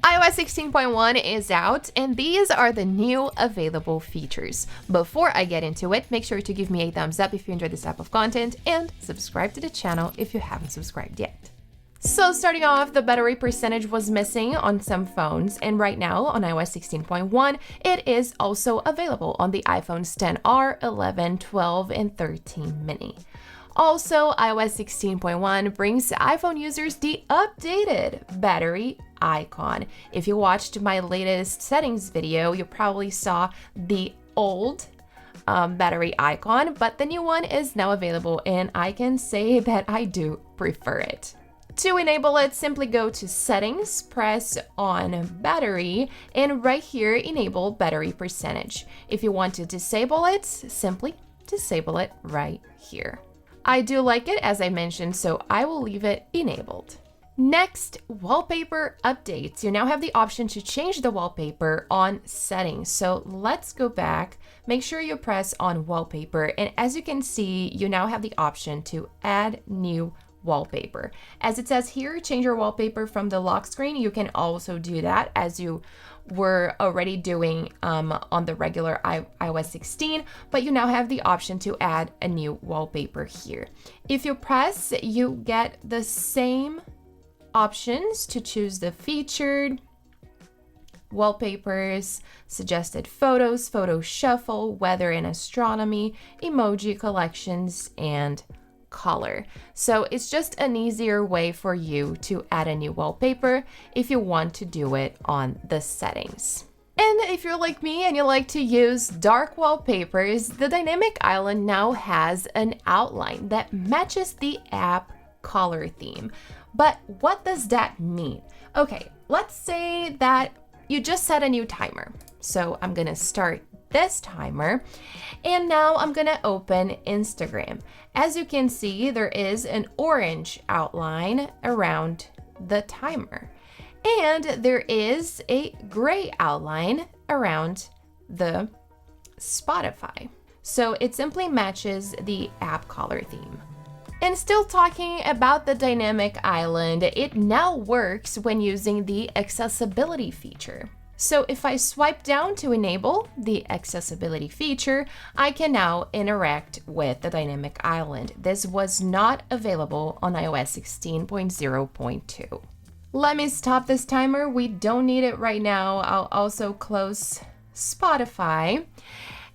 iOS 16.1 is out, and these are the new available features. Before I get into it, make sure to give me a thumbs up if you enjoyed this type of content, and subscribe to the channel if you haven't subscribed yet. So starting off, the battery percentage was missing on some phones, and right now on iOS 16.1, it is also available on the iPhones 10R, 11, 12, and 13 mini. Also, iOS 16.1 brings iPhone users the updated battery icon. If you watched my latest settings video, you probably saw the old battery icon, but the new one is now available, and I can say that I do prefer it. To enable it, simply go to Settings, press on Battery, and right here, enable battery percentage. If you want to disable it, simply disable it right here. I do like it, as I mentioned, so I will leave it enabled. Next, wallpaper updates. You now have the option to change the wallpaper on settings. So let's go back, make sure you press on wallpaper, and as you can see, you now have the option to add new wallpaper. As it says here, change your wallpaper from the lock screen. You can also do that as you were already doing on the regular iOS 16, but you now have the option to add a new wallpaper here. If you press, you get the same options to choose the featured wallpapers, suggested photos, photo shuffle, weather and astronomy, emoji collections, and color. So it's just an easier way for you to add a new wallpaper if you want to do it on the settings. And if you're like me and you like to use dark wallpapers, the dynamic island now has an outline that matches the app color theme. But what does that mean? Okay, let's say that you just set a new timer. So I'm gonna start this timer, and now I'm gonna open Instagram. As you can see, there is an orange outline around the timer, and there is a gray outline around the Spotify. So it simply matches the app color theme. And still talking about the dynamic island, it now works when using the accessibility feature. So if I swipe down to enable the accessibility feature, I can now interact with the dynamic island. This was not available on iOS 16.0.2. Let me stop this timer. We don't need it right now. I'll also close Spotify.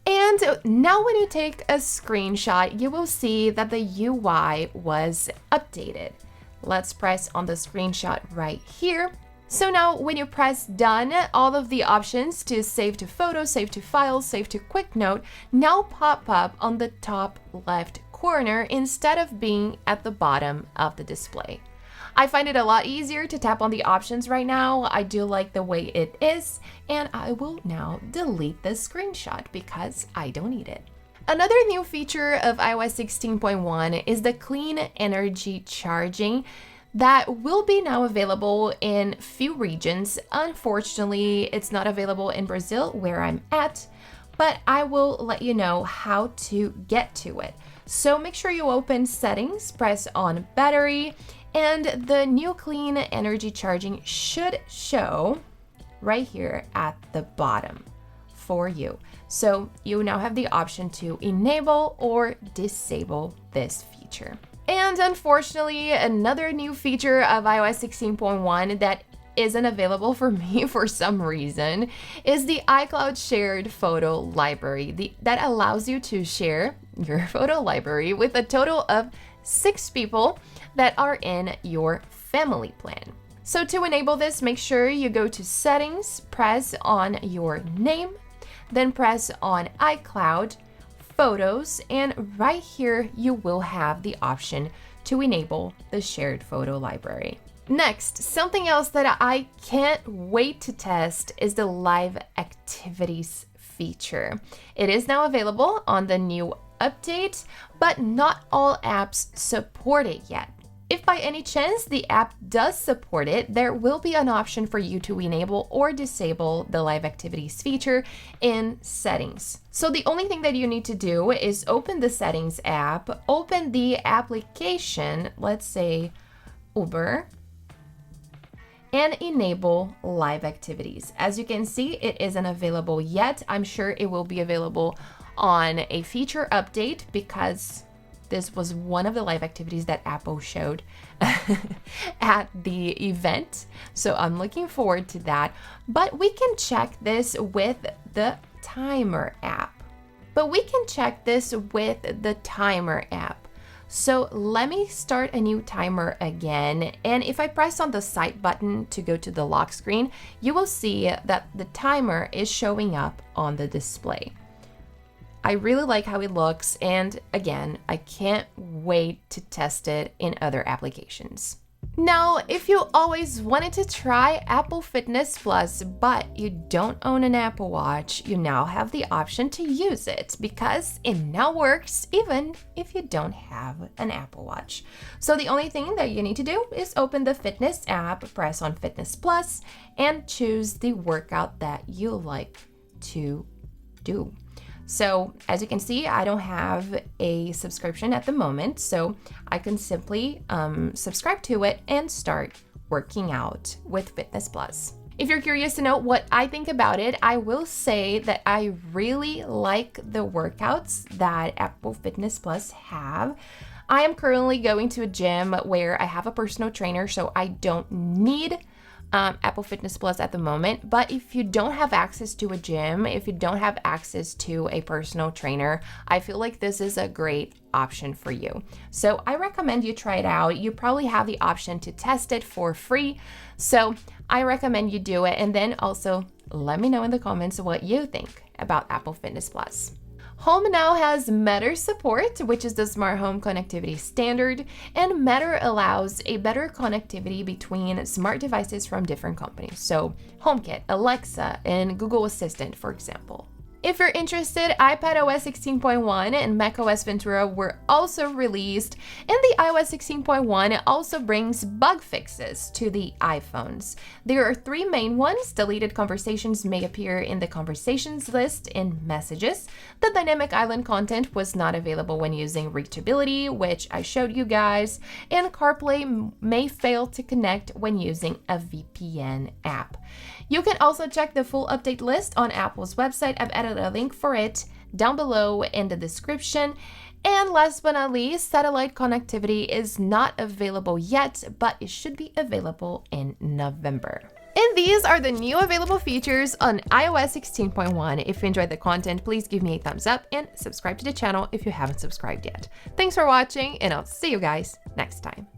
And now when you take a screenshot, you will see that the UI was updated. Let's press on the screenshot right here. So now when you press done, all of the options to save to photos, save to files, save to quick note now pop up on the top left corner instead of being at the bottom of the display. I find it a lot easier to tap on the options right now. I do like the way it is, and I will now delete this screenshot because I don't need it. Another new feature of iOS 16.1 is the clean energy charging that will be now available in few regions. Unfortunately, it's not available in Brazil where I'm at, but I will let you know how to get to it. So make sure you open settings, press on battery, and the new clean energy charging should show right here at the bottom for you. So you now have the option to enable or disable this feature. And unfortunately, another new feature of iOS 16.1 that isn't available for me for some reason is the iCloud shared photo library that allows you to share your photo library with a total of 6 people that are in your family plan. So to enable this, make sure you go to settings, press on your name, then press on iCloud, photos, and right here you will have the option to enable the shared photo library. Next, something else that I can't wait to test is the live activities feature. It is now available on the new update, but not all apps support it yet. If by any chance the app does support it, there will be an option for you to enable or disable the live activities feature in settings. So the only thing that you need to do is open the settings app, open the application, let's say Uber, and enable live activities. As you can see, it isn't available yet. I'm sure it will be available on a feature update because this was one of the live activities that Apple showed at the event. So I'm looking forward to that. But we can check this with the timer app. So let me start a new timer again. And if I press on the side button to go to the lock screen, you will see that the timer is showing up on the display. I really like how it looks, and again, I can't wait to test it in other applications. Now, if you always wanted to try Apple Fitness Plus, but you don't own an Apple Watch, you now have the option to use it because it now works even if you don't have an Apple Watch. So the only thing that you need to do is open the Fitness app, press on Fitness Plus, and choose the workout that you like to do. So as you can see, I don't have a subscription at the moment, so I can simply subscribe to it and start working out with Fitness Plus. If you're curious to know what I think about it, I will say that I really like the workouts that Apple Fitness Plus have. I am currently going to a gym where I have a personal trainer, so I don't need Apple Fitness Plus at the moment. But if you don't have access to a gym, if you don't have access to a personal trainer, I feel like this is a great option for you. So I recommend you try it out. You probably have the option to test it for free. So I recommend you do it. And then also let me know in the comments what you think about Apple Fitness Plus. Home now has Matter support, which is the smart home connectivity standard, and Matter allows a better connectivity between smart devices from different companies. So HomeKit, Alexa, and Google Assistant, for example. If you're interested, iPadOS 16.1 and macOS Ventura were also released, and the iOS 16.1 also brings bug fixes to the iPhones. There are three main ones. Deleted conversations may appear in the conversations list in Messages. The dynamic island content was not available when using Reachability, which I showed you guys, and CarPlay may fail to connect when using a VPN app. You can also check the full update list on Apple's website. I've added a link for it down below in the description. And last but not least, satellite connectivity is not available yet, but it should be available in November. And these are the new available features on iOS 16.1. If you enjoyed the content, please give me a thumbs up and subscribe to the channel if you haven't subscribed yet. Thanks for watching, and I'll see you guys next time.